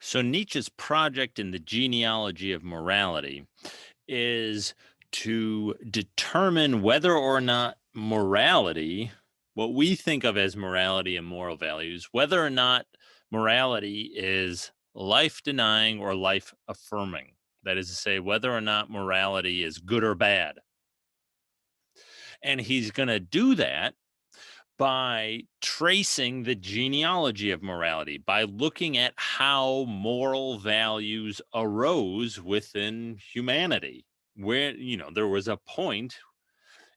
So Nietzsche's project in the genealogy of morality is to determine whether or not morality, what we think of as morality and moral values, whether or not morality is life denying or life affirming. That is to say, whether or not morality is good or bad. And he's going to do that by tracing the genealogy of morality, by looking at how moral values arose within humanity, where, there was a point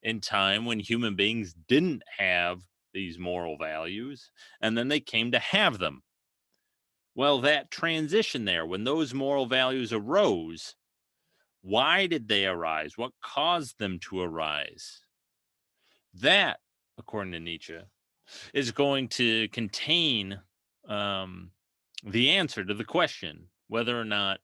in time when human beings didn't have these moral values, and then they came to have them. Well, that transition there, when those moral values arose, why did they arise? What caused them to arise? That, according to Nietzsche, is going to contain um, the answer to the question whether or not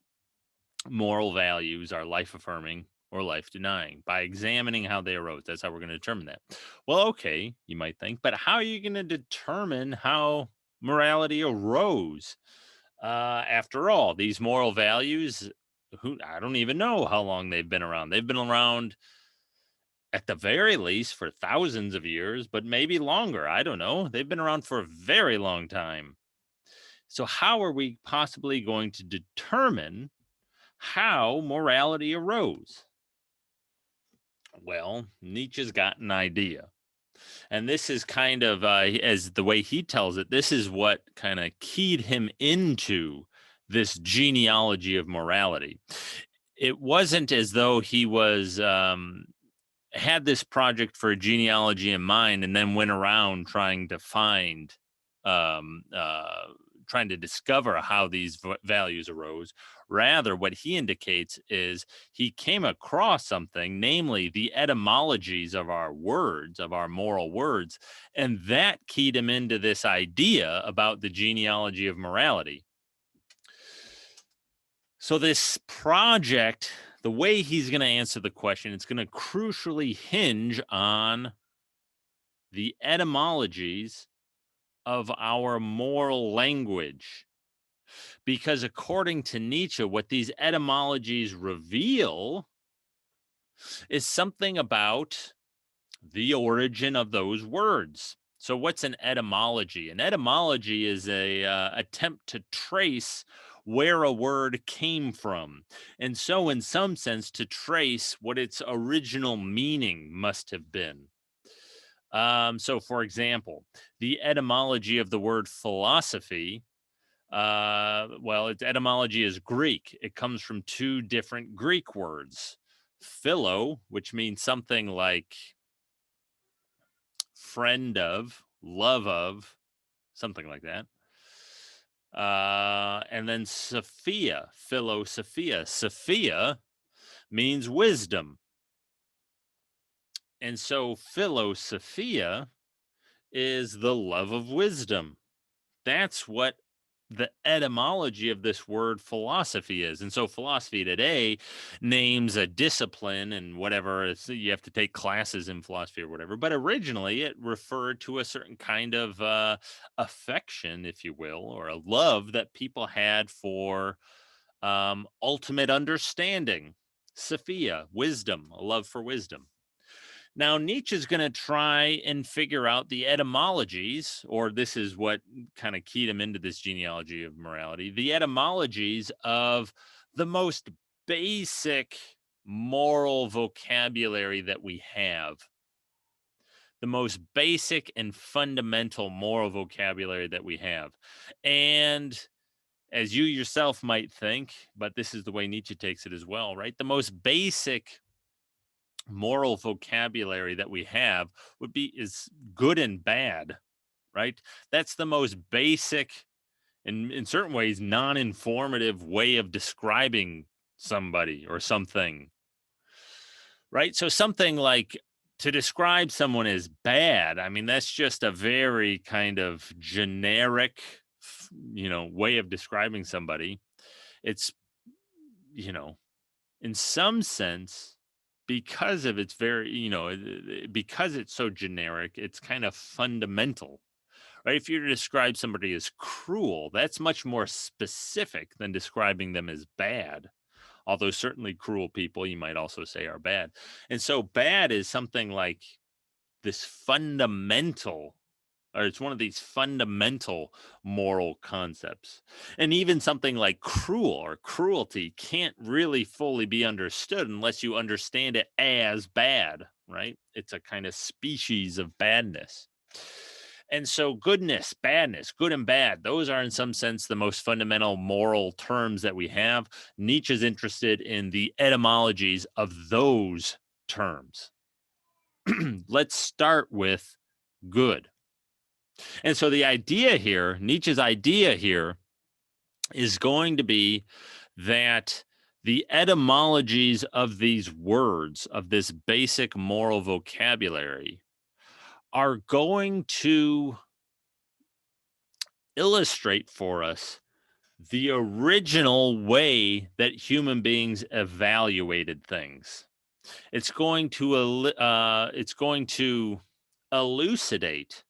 moral values are life affirming or life denying by examining how they arose. That's how we're going to determine that. Well, okay, you might think, but how are you going to determine how morality arose? After all, these moral values, who I don't even know how long they've been around. They've been around at the very least for thousands of years, but maybe longer. I don't know. They've been around for a very long time. So, how are we possibly going to determine how morality arose? Well, Nietzsche's got an idea. And this is kind of, as the way he tells it, this is what kind of keyed him into this genealogy of morality. It wasn't as though he was had this project for a genealogy in mind and then went around trying to find um uh trying to discover how these values arose. Rather, what he indicates is he came across something, namely the etymologies of our words, of our moral words, and that keyed him into this idea about the genealogy of morality. So this project, the way he's going to answer the question, it's going to crucially hinge on the etymologies of our moral language. Because according to Nietzsche, what these etymologies reveal is something about the origin of those words. So, what's an etymology? An etymology is a attempt to trace where a word came from, and so, in some sense, to trace what its original meaning must have been. So, for example, the etymology of the word philosophy. Well, its etymology is Greek. It comes from two different Greek words, philo, which means something like friend of, love of, something like that. And then Sophia, philosophia. Sophia means wisdom. And so philosophia is the love of wisdom. That's what the etymology of this word philosophy is. And so philosophy today names a discipline and whatever. You have to take classes in philosophy or whatever. But originally it referred to a certain kind of affection, if you will, or a love that people had for ultimate understanding. Sophia, wisdom, a love for wisdom. Now, Nietzsche's going to try and figure out the etymologies, or this is what kind of keyed him into this genealogy of morality, the etymologies of the most basic moral vocabulary that we have, the most basic and fundamental moral vocabulary that we have. And as you yourself might think, but this is the way Nietzsche takes it as well, right? The most basic moral vocabulary that we have would be is good and bad, right? That's the most basic and in certain ways non-informative way of describing somebody or something, right? So something like to describe someone as bad, I mean that's just a very kind of generic way of describing somebody. It's you know in some sense, because of its very, because it's so generic, it's kind of fundamental, right? If you describe somebody as cruel, that's much more specific than describing them as bad. Although certainly cruel people, you might also say, are bad. And so bad is something like this fundamental, or it's one of these fundamental moral concepts. And even something like cruel or cruelty can't really fully be understood unless you understand it as bad, right? It's a kind of species of badness. And so, goodness, badness, good and bad, those are in some sense the most fundamental moral terms that we have. Nietzsche's interested in the etymologies of those terms. Let's start with good. And so the idea here, Nietzsche's idea here, is going to be that the etymologies of these words, of this basic moral vocabulary, are going to illustrate for us the original way that human beings evaluated things. It's going to elucidate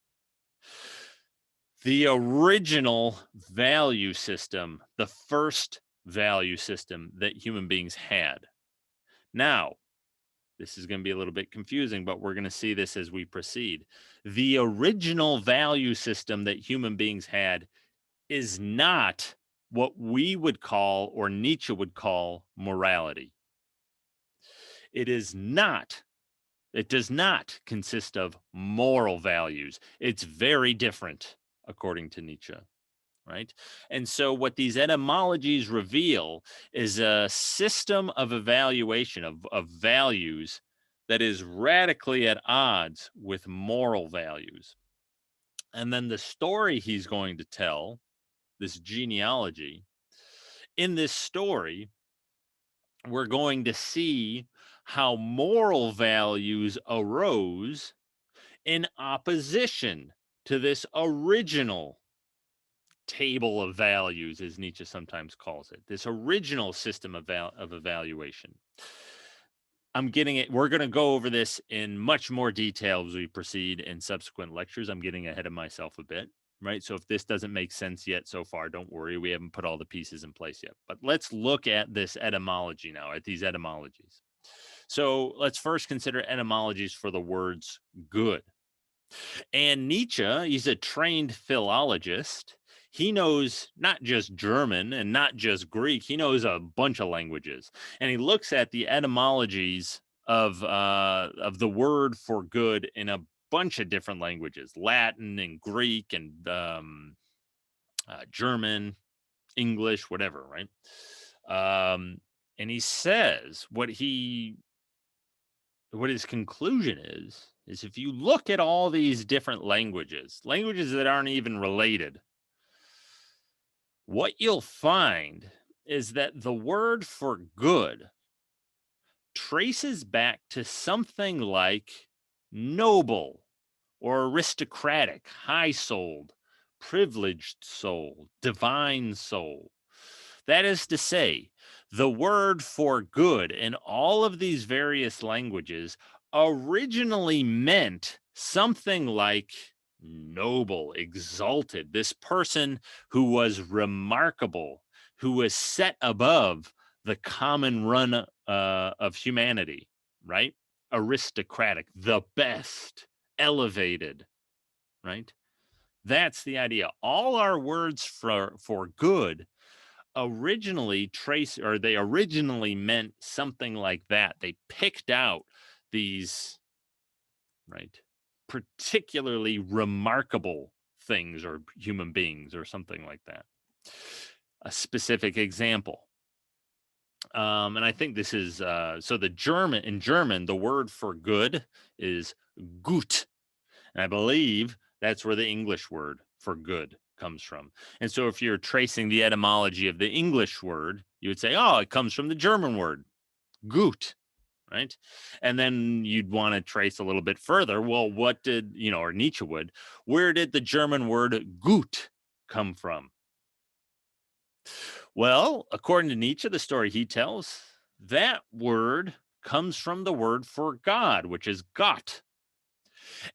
the original value system, the first value system that human beings had. Now, this is going to be a little bit confusing, but we're going to see this as we proceed. The original value system that human beings had is not what we would call, or Nietzsche would call, morality. It is not. It does not consist of moral values. It's very different, according to Nietzsche. Right. And so, what these etymologies reveal is a system of evaluation of values that is radically at odds with moral values. And then the story he's going to tell, this genealogy, in this story, we're going to see how moral values arose in opposition to this original table of values, as Nietzsche sometimes calls it, this original system of evaluation. I'm getting it. We're going to go over this in much more detail as we proceed in subsequent lectures. I'm getting ahead of myself a bit, right? So if this doesn't make sense yet so far, don't worry. We haven't put all the pieces in place yet. But let's look at this etymology now, at these etymologies. So let's first consider etymologies for the words good. And Nietzsche, he's a trained philologist. He knows not just German and not just Greek, he knows a bunch of languages. And he looks at the etymologies of the word for good in a bunch of different languages, Latin and Greek and German, English, whatever, right? And he says what his conclusion is if you look at all these different languages that aren't even related, what you'll find is that the word for good traces back to something like noble or aristocratic, high souled, privileged soul, divine soul. That is to say, the word for good in all of these various languages originally meant something like noble, exalted, this person who was remarkable, who was set above the common run of humanity, right? Aristocratic, the best, elevated, right? That's the idea. All our words for good they originally meant something like that. They picked out these, right, particularly remarkable things or human beings or something like that. A specific example. And I think this is so in German, the word for good is gut. And I believe that's where the English word for good comes from. And so if you're tracing the etymology of the English word, you would say, oh, it comes from the German word, gut, right? And then you'd want to trace a little bit further. Well, what did, or Nietzsche would, where did the German word gut come from? Well, according to Nietzsche, the story he tells, that word comes from the word for God, which is Gott.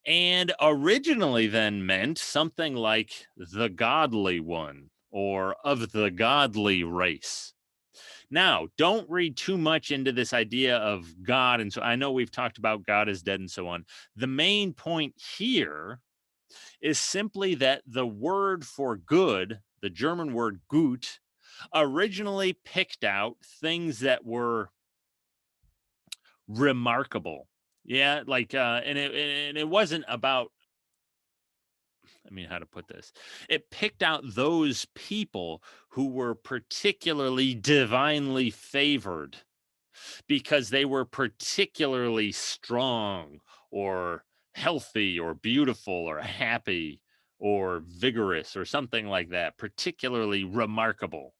and originally then meant something like the godly one or of the godly race. Now, don't read too much into this idea of God. And so I know we've talked about God is dead and so on. The main point here is simply that the word for good, the German word gut, originally picked out things that were remarkable. Yeah, like and it wasn't about, I mean, how to put this? It picked out those people who were particularly divinely favored because they were particularly strong or healthy or beautiful or happy or vigorous or something like that, particularly remarkable,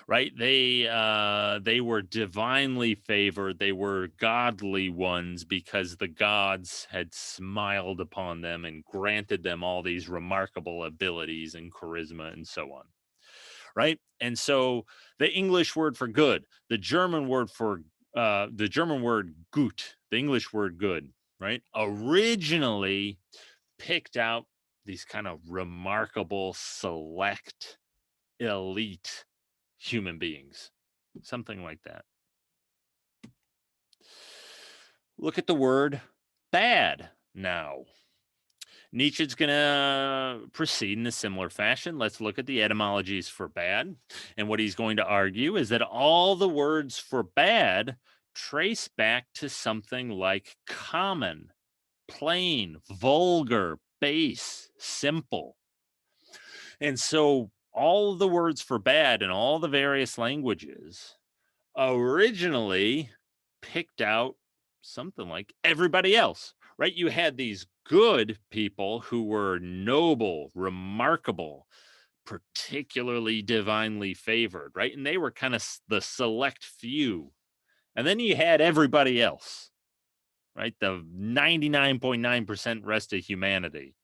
right? They were divinely favored, they were godly ones because the gods had smiled upon them and granted them all these remarkable abilities and charisma and so on, right? And so the English word for good, the German word for the German word gut, the English word good, right? Originally picked out these kind of remarkable, select, elite human beings, something like that. Look at the word bad now. Nietzsche's going to proceed in a similar fashion. Let's look at the etymologies for bad. And what he's going to argue is that all the words for bad trace back to something like common, plain, vulgar, base, simple. And so all the words for bad in all the various languages originally picked out something like everybody else, right? You had these good people who were noble, remarkable, particularly divinely favored, right? And they were kind of the select few. And then you had everybody else, right? The 99.9% rest of humanity.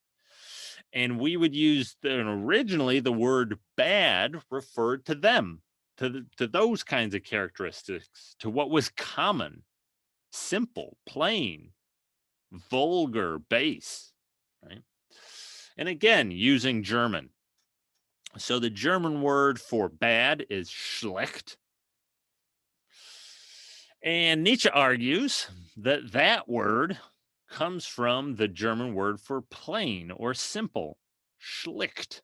And we would use, originally the word bad referred to them, to those kinds of characteristics, to what was common, simple, plain, vulgar, base, right? And again, using German. So the German word for bad is schlecht. And Nietzsche argues that that word comes from the German word for plain or simple, schlicht,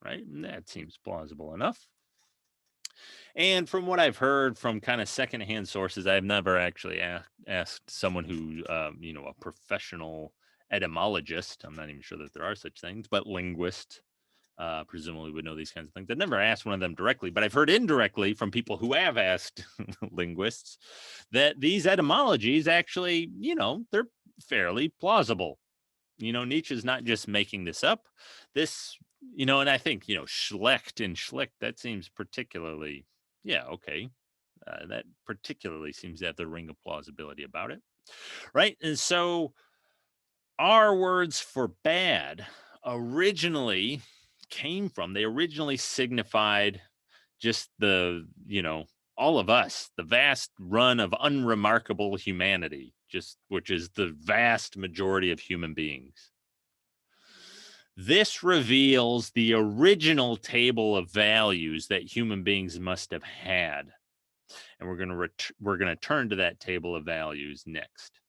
right? And that seems plausible enough. And from what I've heard from kind of secondhand sources, I've never actually asked someone who, a professional etymologist. I'm not even sure that there are such things, but linguist, presumably would know these kinds of things. I've never asked one of them directly, but I've heard indirectly from people who have asked linguists that these etymologies actually, they're fairly plausible. Nietzsche's not just making this up. This, and I think, schlecht and schlicht, that seems particularly, yeah, okay. That particularly seems to have the ring of plausibility about it, right? And so our words for bad originally they originally signified just all of us, the vast run of unremarkable humanity, which is the vast majority of human beings. This reveals the original table of values that human beings must have had. And we're going to turn to that table of values next.